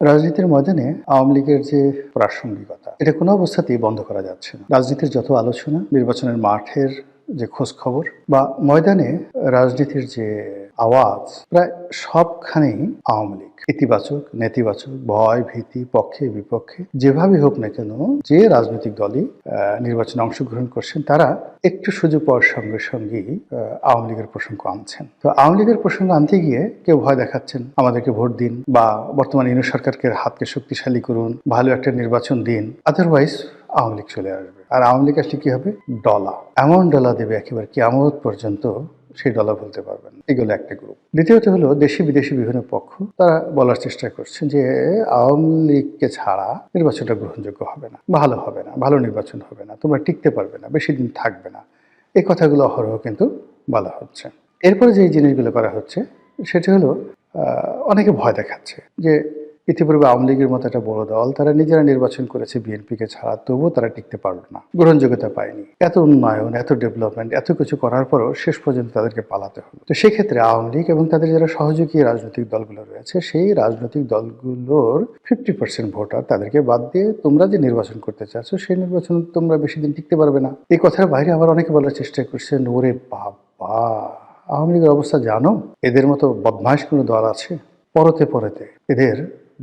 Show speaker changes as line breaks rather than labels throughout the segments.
রাজনীতির ময়দানে আওয়ামী লীগের যে প্রাসঙ্গিকতা এটা কোনো অবস্থাতেই বন্ধ করা যাচ্ছে না। রাজনীতির যত আলোচনা, নির্বাচনের মাঠের যে খোঁজ খবর বা ময়দানে রাজনীতির যে আওয়াজ, প্রায় সবখানেই আওয়ামী লীগ। ইতিবাচক, নেতিবাচক, ভয়, ভীতি, পক্ষে বিপক্ষে যেভাবে হোক না কেন, যে রাজনৈতিক দলই নির্বাচনে অংশগ্রহণ করছেন তারা একটু সুযোগ পাওয়ার সঙ্গে সঙ্গেই আওয়ামী লীগের প্রসঙ্গ আনছেন। তো আওয়ামী লীগের প্রসঙ্গ আনতে গিয়ে কেউ ভয় দেখাচ্ছেন, আমাদেরকে ভোট দিন বা বর্তমান ইউনিট সরকারকে হাতকে শক্তিশালী করুন, ভালো একটা নির্বাচন দিন, আদারওয়াইজ আওয়ামী লীগ চলে আসবে। আর আওয়ামী লীগ আসলে কি হবে? ডলা, এমন ডলা দেবে একেবারে কিয়ামত পর্যন্ত সেই ডলা বলতে পারবেন। এগুলো একটা গ্রুপ। দ্বিতীয়ত হলো দেশি বিদেশি বিভিন্ন পক্ষ, তারা বলার চেষ্টা করছেন যে আওয়ামী লীগকে ছাড়া নির্বাচনটা গ্রহণযোগ্য হবে না, ভালো হবে না, ভালো নির্বাচন হবে না, তোমরা টিকতে পারবে না, বেশি দিন থাকবে না। এই কথাগুলো অহরহ কিন্তু বলা হচ্ছে। এরপরে যে জিনিসগুলো করা হচ্ছে সেটা হলো অনেকে ভয় দেখাচ্ছে যে ইতিপূর্বে আওয়ামী লীগের মতো একটা বড় দল, তারা নিজেরা নির্বাচন করেছে বিএনপিকে ছাড়া, তবুও তারা টিকতে পারলো না, গ্রহণযোগ্যতা পায়নি। এত উন্নয়ন, এত ডেভেলপমেন্ট, এত কিছু করার পরও শেষ পর্যন্ত তাদেরকে পালাতে হলো। তো সেক্ষেত্রে আওয়ামী লীগ এবং তাদের যারা সহযোগী রাজনৈতিক দলগুলো রয়েছে, সেই রাজনৈতিক দলগুলোর 50% ভোটার তাদেরকে বাদ দিয়ে তোমরা যে নির্বাচন করতে চাচ্ছ সেই নির্বাচন তোমরা বেশি দিন টিকতে পারবে না। এই কথার বাইরে আবার অনেকে বলার চেষ্টা করছেন, ওরে বাবা, আওয়ামী লীগের অবস্থা জানো? এদের মতো বদমাইশ কোনো দল আছে? পরতে পরতে এদের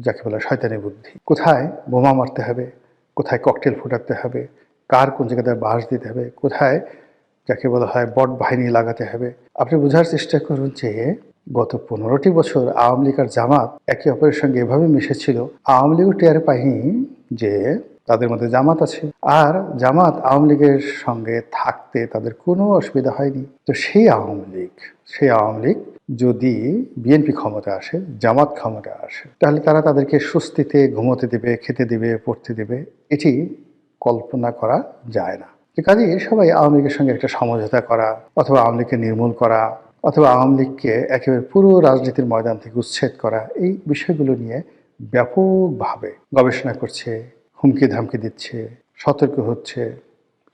যাকে বলে শয়তানি বুদ্ধি, কোথায় বোমা মারতে হবে, কোথায় ককটেল ফুটাতে হবে, কার কোন জায়গায় বাঁশ দিতে হবে, কোথায় যাকে বলা হয় বট বাহিনী লাগাতে হবে। আপনি বোঝার চেষ্টা করুন যে গত 15টি বছর আওয়ামী লীগ আর জামাত একে অপরের সঙ্গে এভাবে মিশেছিল, আওয়ামী লীগও টের পায়নি যে তাদের মধ্যে জামাত আছে, আর জামাত আওয়ামী লীগের সঙ্গে থাকতে তাদের কোনো অসুবিধা হয়নি। তো সেই আওয়ামী লীগ যদি বিএনপি ক্ষমতা আসে, জামাত ক্ষমতা আসে, তাহলে তারা তাদেরকে স্বস্তিতে ঘুমোতে দেবে, খেতে দেবে, পড়তে দেবে, এটি কল্পনা করা যায় না। কাজেই সবাই আওয়ামী লীগের সঙ্গে একটা সমঝোতা করা, অথবা আওয়ামী লীগকে নির্মূল করা, অথবা আওয়ামী লীগকে একেবারে পুরো রাজনীতির ময়দান থেকে উচ্ছেদ করা, এই বিষয়গুলো নিয়ে ব্যাপকভাবে গবেষণা করছে, হুমকি ধামকি দিচ্ছে, সতর্ক হচ্ছে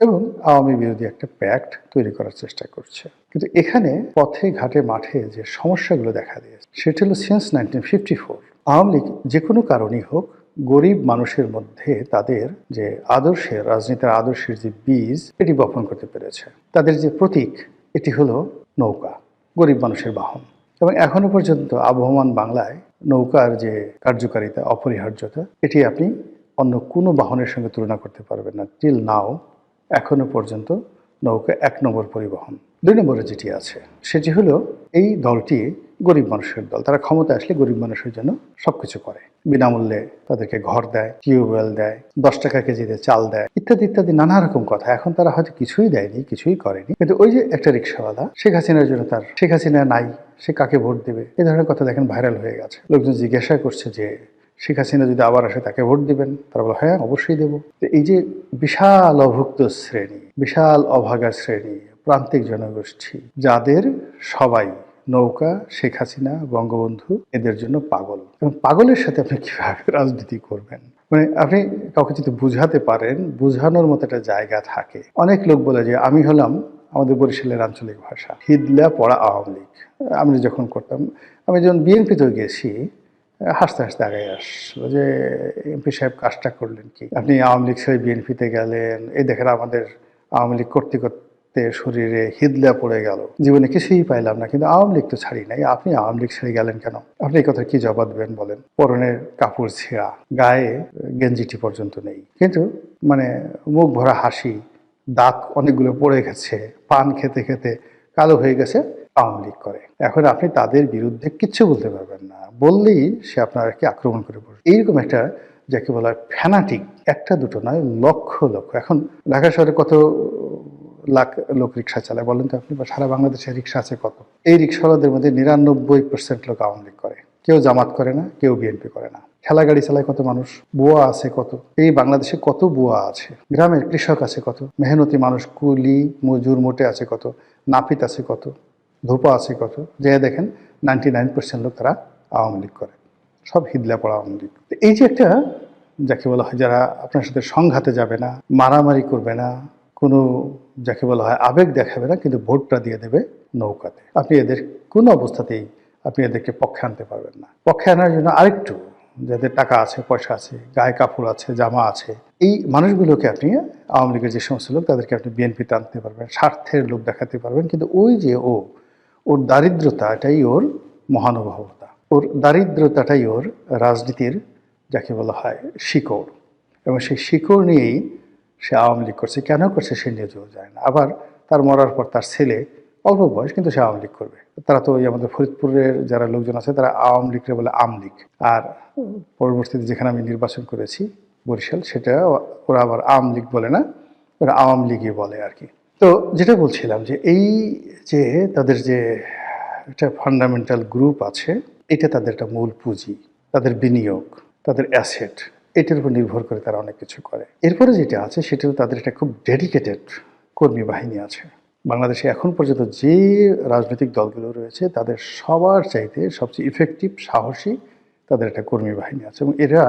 এবং আওয়ামী বিরোধী একটা প্যাক্ট তৈরি করার চেষ্টা করছে। কিন্তু এখানে পথে ঘাটে মাঠে যে সমস্যাগুলো দেখা দিয়েছে সেটা হলো সিন্স 1954 আওয়ামী লীগ যে কোনো কারণেই হোক গরিব মানুষের মধ্যে তাদের যে আদর্শের, রাজনীতির আদর্শের যে বীজ, এটি বপন করতে পেরেছে। তাদের যে প্রতীক, এটি হলো নৌকা, গরিব মানুষের বাহন। এবং এখনো পর্যন্ত আবহমান বাংলায় নৌকার যে কার্যকারিতা, অপরিহার্যতা, এটি আপনি অন্য কোনো বাহনের সঙ্গে তুলনা করতে পারবেন না। টিল নাও এখনো পর্যন্ত নৌকা 1 নম্বর পরিবহন। 2 নম্বরে যেটি আছে সেটি হলো এই দলটি গরিব মানুষের দল। তারা ক্ষমতা আসলে গরিব মানুষের জন্য সবকিছু করে, বিনামূল্যে তাদেরকে ঘর দেয়, টিউবওয়েল দেয়, 10 টাকা কেজিতে চাল দেয়, ইত্যাদি ইত্যাদি নানা রকম কথা। এখন তারা হয়তো কিছুই দেয়নি, কিছুই করেনি, কিন্তু ওই যে একটা রিক্সাওয়ালা, শেখ হাসিনার জন্য তার, শেখ হাসিনা নাই, সে কাকে ভোট দেবে, এই ধরনের কথা দেখেন ভাইরাল হয়ে গেছে। লোকজন জিজ্ঞাসা করছে যে শেখ হাসিনা যদি আবার আসে তাকে ভোট দিবেন? তারা বলে হ্যাঁ, অবশ্যই দেব। এই যে বিশাল অভুক্ত শ্রেণী, বিশাল অভাগা শ্রেণী, প্রান্তিক জনগোষ্ঠী, যাদের সবাই নৌকা, শেখ হাসিনা, বঙ্গবন্ধু, এদের জন্য পাগল। এবং পাগলের সাথে আপনি কিভাবে রাজনীতি করবেন? মানে আপনি কাউকে যদি বুঝাতে পারেন, বুঝানোর মতো একটা জায়গা থাকে। অনেক লোক বলে যে আমি হলাম, আমাদের বরিশালের আঞ্চলিক ভাষা, হিদলা পড়া আওয়ামী লীগ। আমি যখন করতাম, আমি যখন বিএনপিতেও গেছি, হাসতে হাসতে আগে আসলো যে এমপি সাহেব কাজটা করলেন কি, আপনি আওয়ামী লীগ ছেড়ে বিএনপিতে গেলেন, এই দেখেন আমাদের আওয়ামী লীগ করতে করতে শরীরে হিদলা পড়ে গেল, জীবনে কিছুই পাইলাম না, কিন্তু আওয়ামী লীগ তো ছাড়ি নাই, আপনি আওয়ামী লীগ ছেড়ে গেলেন কেন? আপনি এই কথা কি জবাব দেবেন বলেন? পরনের কাপড় ছেঁড়া, গায়ে গেঞ্জিটি পর্যন্ত নেই, কিন্তু মানে মুখ ভরা হাসি, দাঁত অনেকগুলো পড়ে গেছে, পান খেতে খেতে কালো হয়ে গেছে, আওয়ামী লীগ করে। এখন আপনি তাদের বিরুদ্ধে কিচ্ছু বলতে পারবেন না, বললেই সে আপনাকে আক্রমণ করে পড়বে। এইরকম একটা যাকে বলা হয় ফ্যানাটিক, একটা দুটো নয়, লক্ষ লক্ষ। এখন ঢাকা শহরে কত লাখ লোক রিক্সা চালায় বলেন তো আপনি? বা সারা বাংলাদেশে রিক্সা আছে কত? এই রিক্সাওয়ালাদের মধ্যে 99% লোক আওয়ামী লীগ করে, কেউ জামাত করে না, কেউ বিএনপি করে না। ঠেলা গাড়ি চালায় কত মানুষ, বুয়া আছে কত, এই বাংলাদেশে কত বুয়া আছে, গ্রামের কৃষক আছে কত, মেহনতি মানুষ, কুলি মজুর মোটে আছে কত, নাপিত আছে কত, ধোপা আছে কত, যে দেখেন 99% লোক তারা আওয়ামী লীগ করে, সব হিদলা পড়া আওয়ামী লীগ। এই যে একটা যাকে বলা হয় যারা আপনার সাথে সংঘাতে যাবে না, মারামারি করবে না, কোনো যাকে বলা হয় আবেগ দেখাবে না, কিন্তু ভোটটা দিয়ে দেবে নৌকাতে, আপনি এদের কোনো অবস্থাতেই আপনি এদেরকে পক্ষে আনতে পারবেন না। পক্ষে আনার জন্য আরেকটু যাদের টাকা আছে, পয়সা আছে, গায়ে কাপড় আছে, জামা আছে, এই মানুষগুলোকে আপনি আওয়ামী লীগের যে সমস্ত লোক তাদেরকে আপনি বিএনপিতে আনতে পারবেন, স্বার্থের লোক দেখাতে পারবেন। কিন্তু ওই যে ওর দারিদ্রতা, এটাই ওর মহানুভবতা, ওর দারিদ্রতাটাই ওর রাজনীতির যাকে বলা হয় শিকড়। এবং সেই শিকড় নিয়েই সে আওয়ামী লীগ করছে। কেন করছে সে নিজেও যায় না। আবার তার মরার পর তার ছেলে অল্প বয়স, কিন্তু সে আওয়ামী লীগ করবে। তারা তো ওই আমাদের ফরিদপুরের যারা লোকজন আছে তারা আওয়ামী লীগকে বলে আমলীগ। আর পরবর্তীতে যেখানে আমি নির্বাচন করেছি বরিশাল, সেটা ওরা আবার আওয়ামী লীগ বলে না, ওরা আওয়ামী লীগই বলে আর কি। তো যেটা বলছিলাম যে এই যে তাদের যে একটা ফান্ডামেন্টাল গ্রুপ আছে, এটা তাদের একটা মূল পুঁজি, তাদের বিনিয়োগ, তাদের অ্যাসেট, এটার উপর নির্ভর করে তারা অনেক কিছু করে। এরপরে যেটা আছে সেটাও তাদের একটা খুব ডেডিকেটেড কর্মী বাহিনী আছে। বাংলাদেশে এখন পর্যন্ত যে রাজনৈতিক দলগুলো রয়েছে তাদের সবার চাইতে সবচেয়ে ইফেক্টিভ, সাহসী তাদের একটা কর্মী বাহিনী আছে, এবং এরা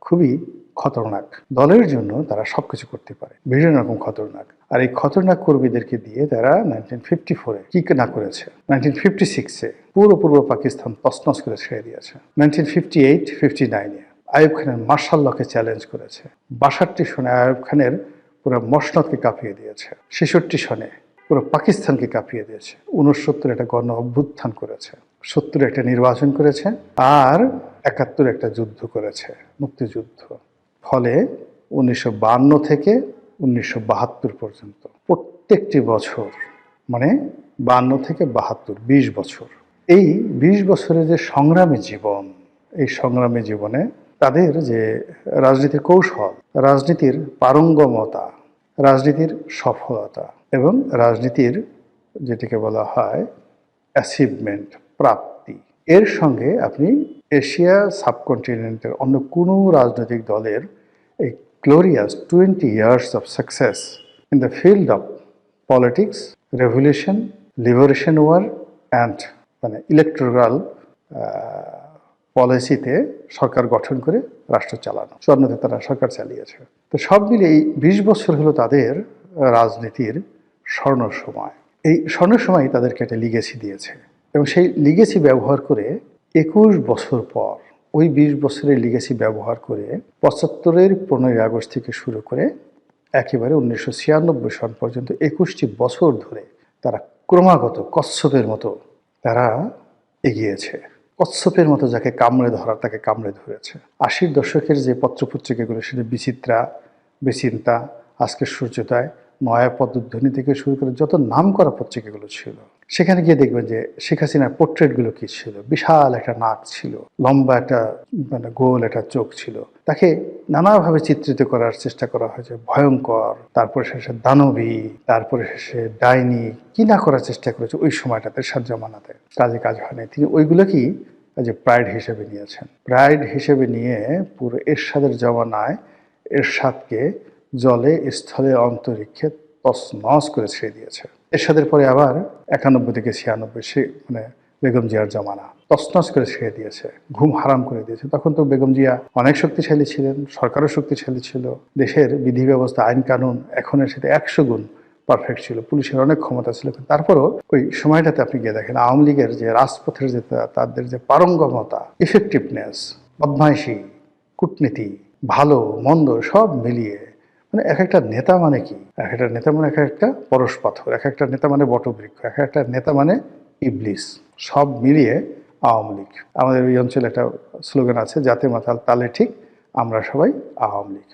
খুবই খতরনাক। দলের জন্য তারা সব কিছু করতে পারে, বিভিন্ন রকম খতরনাক। আর এই খতরনাক কর্মীদেরকে দিয়ে তারা 1954-এ কি না করেছে, 1956-এ পুরো পূর্ব পাকিস্তান তছনছ করে ছেড়ে দিয়েছে, 1958-59-এ আইয়ুব খানের মার্শাল লকে চ্যালেঞ্জ করেছে, 62 সনে আইয়ুব খানের পুরো মসনদকে কাঁপিয়ে দিয়েছে, 66 সনে পুরো পাকিস্তানকে কাঁপিয়ে দিয়েছে, 69 একটা গণ অভ্যুত্থান করেছে, 70 একটা নির্বাচন করেছে, আর 71 একটা যুদ্ধ করেছে, মুক্তিযুদ্ধ। ফলে 1952 থেকে 1972 পর্যন্ত প্রত্যেকটি বছর, মানে 52 থেকে 72, 20 বছর, এই 20 বছরের যে সংগ্রামী জীবন, এই সংগ্রামী জীবনে তাদের যে রাজনীতির কৌশল, রাজনীতির পারঙ্গমতা, রাজনীতির সফলতা এবং রাজনীতির যেটাকে বলা হয় অ্যাচিভমেন্ট, প্রাপ্তি, এর সঙ্গে আপনি এশিয়া সাবকন্টিনেন্টের অন্য কোনো রাজনৈতিক দলের এই glorious 20 years of success in the field of politics, revolution, liberation war and মানে ইলেকটোরাল পলিসিতে সরকার গঠন করে রাষ্ট্র চালানো, স্বর্ণতে তারা সরকার চালিয়েছে। তো সব মিলে এই 20 বছর হলো তাদের রাজনীতির স্বর্ণ সময়। এই স্বর্ণ সময় তাদেরকে একটা লিগেসি দিয়েছে, এবং সেই লিগেসি ব্যবহার করে 21 বছর পর, ওই 20 বছরের লিগেসি ব্যবহার করে 75-এর 15ই আগস্ট থেকে শুরু করে একেবারে 1996 সন পর্যন্ত 21টি বছর ধরে তারা ক্রমাগত কচ্ছপের মতো তারা এগিয়েছে। কচ্ছপের মতো যাকে কামড়ে ধরার তাকে কামড়ে ধরেছে। 80-র দশকের যে পত্রপত্রিকাগুলো, সেটা বিচিত্রা, বিচিন্তা, আজকের সূর্যোদয়, নয়া পদধ্বনি থেকে শুরু করে যত নাম করা পত্রিকাগুলো ছিল, সেখানে গিয়ে দেখবেন যে শেখ হাসিনার পোর্ট্রেটগুলো কি ছিল। বিশাল একটা নাক ছিল, লম্বা একটা মানে গোল একটা চোখ ছিল, তাকে নানাভাবে চিত্রিত করার চেষ্টা করা হয়েছে, ভয়ঙ্কর, তারপরে শেষে দানবী, তারপরে শেষে ডাইনি, কি না করার চেষ্টা করেছে ওই সময়টাতে, এরশাদ জামানাতে। কাজ হয়নি, তিনি ওইগুলোকেই যে প্রাইড হিসেবে নিয়েছেন। প্রাইড হিসেবে নিয়ে পুরো এরশাদের জমানায় এরশাদকে জলে, স্থলে, অন্তরিক্ষে তছনছ করে ছেড়ে দিয়েছে। এরশাদের পরে আবার 91 থেকে 96 সে মানে বেগম জিয়ার জমানা, তছনছ করে ছেড়ে দিয়েছে, ঘুম হারাম করে দিয়েছে। তখন তো বেগম জিয়া অনেক শক্তিশালী ছিলেন, সরকারও শক্তিশালী ছিল, দেশের বিধি ব্যবস্থা, আইন কানুন এখনের সাথে 100 গুণ পারফেক্ট ছিল, পুলিশের অনেক ক্ষমতা ছিল। তারপরও ওই সময়টাতে আপনি গিয়ে দেখেন আওয়ামী লীগের যে রাজপথের যে তাদের যে পারঙ্গমতা, ইফেক্টিভনেস, বদমাইশি, কূটনীতি, ভালো মন্দ সব মিলিয়ে, মানে এক একটা নেতা মানে কি, এক একটা নেতা মানে এক একটা পরশ পাথর, এক একটা নেতা মানে বটবৃক্ষ, এক একটা নেতা মানে ইবলিস, সব মিলিয়ে আওয়ামী লীগ। আমাদের ওই অঞ্চলে একটা স্লোগান আছে, জাতে মাতাল তালে ঠিক, আমরা সবাই আওয়ামী লীগ।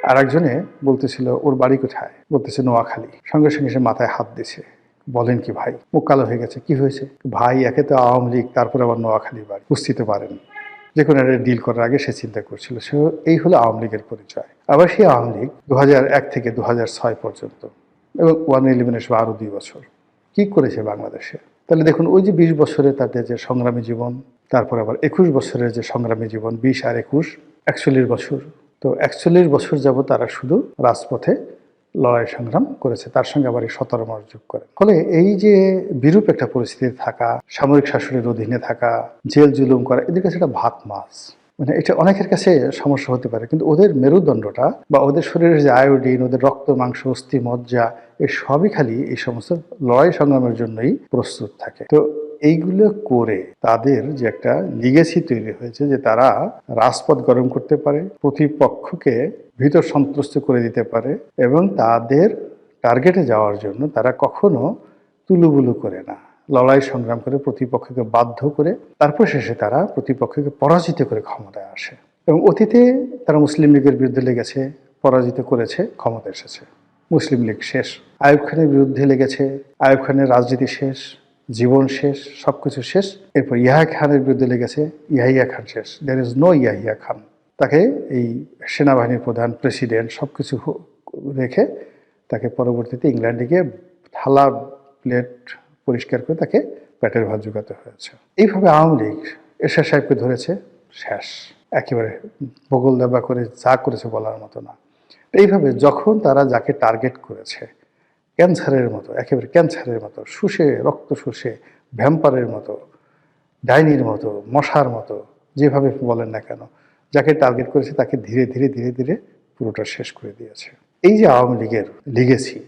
আর একজনে বলতেছিল ওর বাড়ি কোথায়, বলতেছে নোয়াখালী, সঙ্গে সঙ্গে সে মাথায় হাত দিছে, বলেন কি ভাই, মুখ কালো হয়ে গেছে, কি হয়েছে ভাই, একে তো আওয়ামী লীগ, তারপরে আবার নোয়াখালী বাড়ি, বুঝতে পারেন। যে কোনো একটা ডিল করার আগে সে চিন্তা করছিল, সে এই হলো আওয়ামী লীগের পরিচয়। আবার সেই আওয়ামী লীগ 2001 থেকে 2006 পর্যন্ত, এবং 111 সহ আরও 2 বছর কি করেছে বাংলাদেশে। তাহলে দেখুন ওই যে 20 বছরে তাদের যে সংগ্রামী জীবন, তারপর আবার 21 বছরের যে সংগ্রামী জীবন, 20 আর 21 41 বছর। তো 41 বছর যাবত তারা শুধু রাজপথে লড়াই সংগ্রাম করেছে, তার সঙ্গে আবার এই 17 মাস যোগ করে। ফলে এই যে বিরূপ একটা পরিস্থিতি থাকা, সামরিক শাসনের অধীনে থাকা, জেল জুলুম করা, এদের কাছে এটা ভাত মাছ, মানে এটা অনেকের কাছে সমস্যা হতে পারে, কিন্তু ওদের মেরুদণ্ডটা বা ওদের শরীরের যে আয়োডিন, ওদের রক্ত, মাংস, অস্থি, মজ্জা, এই সবই খালি এই সমস্ত লড়াই সংগ্রামের জন্যই প্রস্তুত থাকে। তো এইগুলো করে তাদের যে একটা লিগেসি তৈরি হয়েছে যে তারা রাজপথ গরম করতে পারে, প্রতিপক্ষকে ভীত সন্ত্রস্ত করে দিতে পারে এবং তাদের টার্গেটে যাওয়ার জন্য তারা কখনো তুলুবুলু করে না, লড়াই সংগ্রাম করে প্রতিপক্ষকে বাধ্য করে তারপর শেষে তারা প্রতিপক্ষকে পরাজিত করে ক্ষমতায় আসে। এবং অতীতে তারা মুসলিম লীগের বিরুদ্ধে লেগেছে, পরাজিত করেছে, ক্ষমতা এসেছে। মুসলিম লীগ শেষ, আইয়ুব খানের বিরুদ্ধে লেগেছে, আইয়ুব খানের রাজনীতি শেষ, জীবন শেষ, সবকিছু শেষ। এরপর ইয়াহিয়া খানের বিরুদ্ধে লেগেছে, ইয়াহিয়া খান শেষ, there is no Yahya Khan. তাকে এই সেনাবাহিনীর প্রধান, প্রেসিডেন্ট সবকিছু রেখে তাকে পরবর্তীতে ইংল্যান্ডে গিয়ে থালা প্লেট পরিষ্কার করে তাকে পেটের ভাত জোগাতে হয়েছে। এইভাবে আওয়ামী লীগ এরশাদ সাহেবকে ধরেছে, শেষ, একেবারে বগল দাবা করে যা করেছে বলার মতো না। এইভাবে যখন তারা যাকে টার্গেট করেছে, ক্যান্সারের মতো, একেবারে ক্যান্সারের মতো শুষে, রক্ত শুষে, ভ্যাম্পারের মতো, ডাইনির মতো, মশার মতো, যেভাবে বলেন না কেন, যাকে টার্গেট করেছে তাকে ধীরে ধীরে ধীরে ধীরে পুরোটা শেষ করে দিয়েছে। এই যে আওয়ামী লীগের লিগেসি,